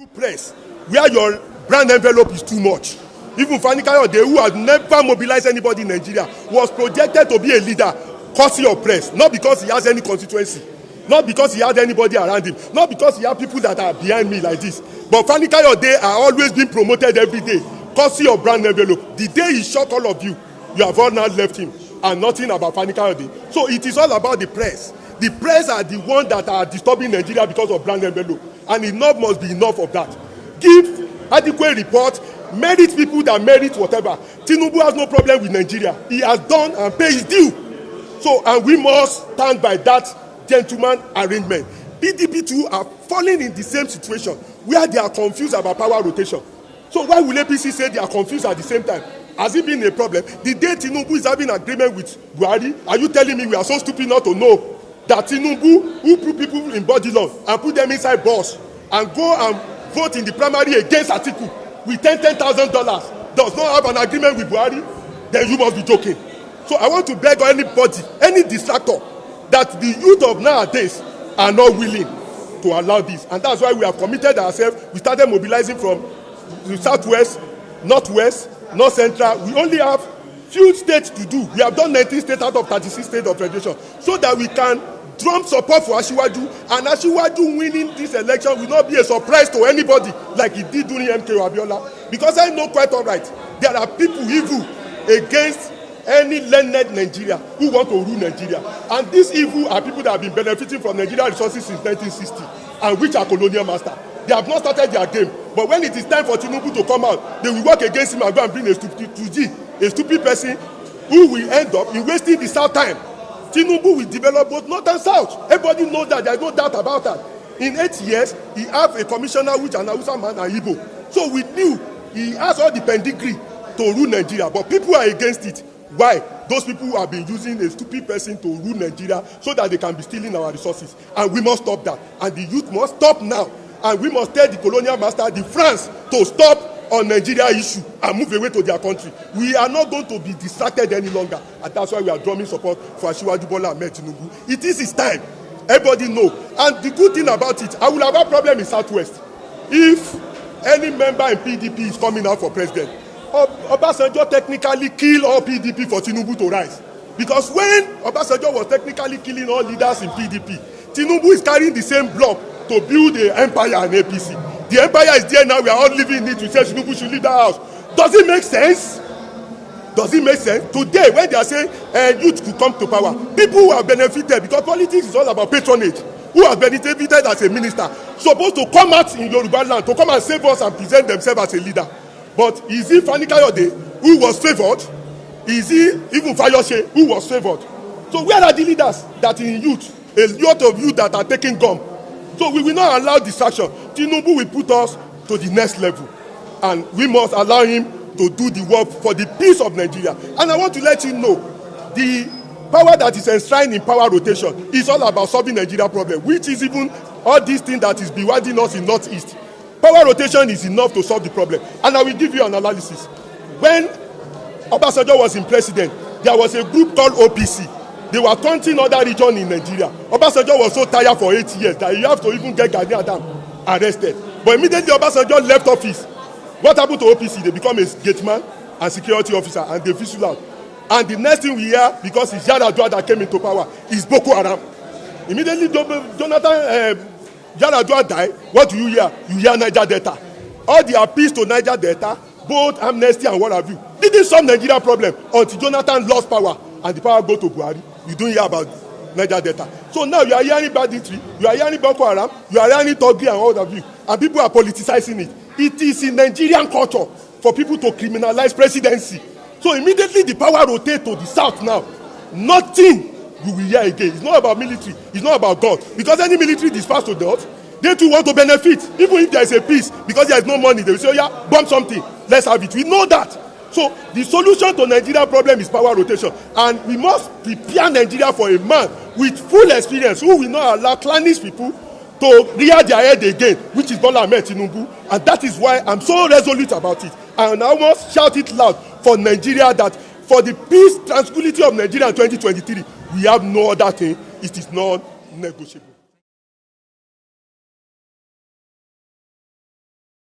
Press where your brand envelope is too much. Even Fani Kayode, who has never mobilized anybody in Nigeria, was projected to be a leader courtesy of press, not because he has any constituency, not because he has anybody around him, not because he has people that are behind me like this. But Fani Kayode are always being promoted every day courtesy of brand envelope. The day he shocked all of you, you have all now left him and nothing about Fani Kayode. So it is all about the press. The press are the ones that are disturbing Nigeria because of brand envelope. And enough must be enough of that. Give adequate report, merit people that merit whatever. Tinubu has no problem with Nigeria. He has done and paid his due. So, and we must stand by that gentleman arrangement. PDP too are falling in the same situation where they are confused about power rotation. So why will APC say they are confused at the same time? Has it been a problem? The day Tinubu is having an agreement with Buhari, are you telling me we are so stupid not to know that Tinubu, who put people in body law and put them inside bus and go and vote in the primary against Atiku with $10,000, does not have an agreement with Buhari? Then you must be joking. So I want to beg anybody, any distractor, that the youth of nowadays are not willing to allow this. And that's why we have committed ourselves. We started mobilizing from the southwest, northwest, north central. We only have few states to do. We have done 19 states out of 36 states of federation, so that we can drum support for Asiwaju, and Asiwaju winning this election will not be a surprise to anybody like he did during MK Abiola. Because I know quite all right, there are people evil against any learned Nigeria who want to rule Nigeria, and these evil are people that have been benefiting from Nigeria resources since 1960 and which are colonial masters. They have not started their game, but when it is time for Tinubu to come out, they will work against him and go and bring a stupid person who will end up in wasting the South time. Tinubu will develop both north and south. Everybody knows that. There is no doubt about that. In 8 years, he have a commissioner which an Hausa man and Igbo. So we knew he has all the pedigree to rule Nigeria, but people are against it. Why? Those people who have been using a stupid person to rule Nigeria so that they can be stealing our resources. And we must stop that. And the youth must stop now. And we must tell the colonial master, the France, to stop on Nigeria issue and move away to their country. We are not going to be distracted any longer, and that's why we are drumming support for Asiwaju Bola Ahmed Tinubu. It is his time. Everybody know. And the good thing about it, I will have a problem in Southwest if any member in PDP is coming out for president. Obasanjo technically kill all PDP for Tinubu to rise, because when Obasanjo was technically killing all leaders in PDP, Tinubu is carrying the same block to build the empire in APC. The empire is there now. We are all living in it. We say Tinubu should leave that house. Does it make sense? Does it make sense? Today, when they are saying youth could come to power, people who have benefited, because politics is all about patronage, who have benefited as a minister, supposed to come out in Yoruba land to come and save us and present themselves as a leader. But is it Fani Kayode who was favored? Is it even Fayose who was favored? So where are the leaders that in youth, a lot of youth that are taking gum? So we will not allow distraction. Tinubu will put us to the next level, and we must allow him to do the work for the peace of Nigeria. And I want to let you know, the power that is enshrined in power rotation is all about solving Nigeria problem, which is even all these things that is bewildering us in Northeast. Power rotation is enough to solve the problem. And I will give you an analysis. When Obasanjo was in president, there was a group called OPC. They were taunting other regions in Nigeria. Obasanjo was so tired for 8 years that you have to even get Gani Adam arrested. But immediately Obasanjo left office, what happened to OPC? They become a gateman and security officer, and they fizzle out. And the next thing we hear, because it's Yaradua that came into power, is Boko Haram. Immediately Jonathan Yaradua died. What do you hear? You hear Niger Delta. All the appeals to Niger Delta, both amnesty and what have you, didn't solve Nigeria problem until Jonathan lost power and the power go to Buhari. You don't hear about Niger Delta. So now you are hearing banditry, you are hearing Boko Haram, you are hearing Togri and all of you, and people are politicizing it. It is in Nigerian culture for people to criminalize presidency. So immediately the power rotates to the south now. Nothing you will hear again. It's not about military, it's not about God. Because any military dispersed to the north, they too want to benefit. Even if there is a peace, because there is no money, they will say, oh yeah, bomb something, let's have it. We know that. So the solution to Nigeria problem is power rotation, and we must prepare Nigeria for a man with full experience who will not allow clannish people to rear their head again, which is Bola Ahmed Tinubu. And that is why I'm so resolute about it. And I must shout it loud for Nigeria, that for the peace, tranquility of Nigeria in 2023, we have no other thing. It is non-negotiable.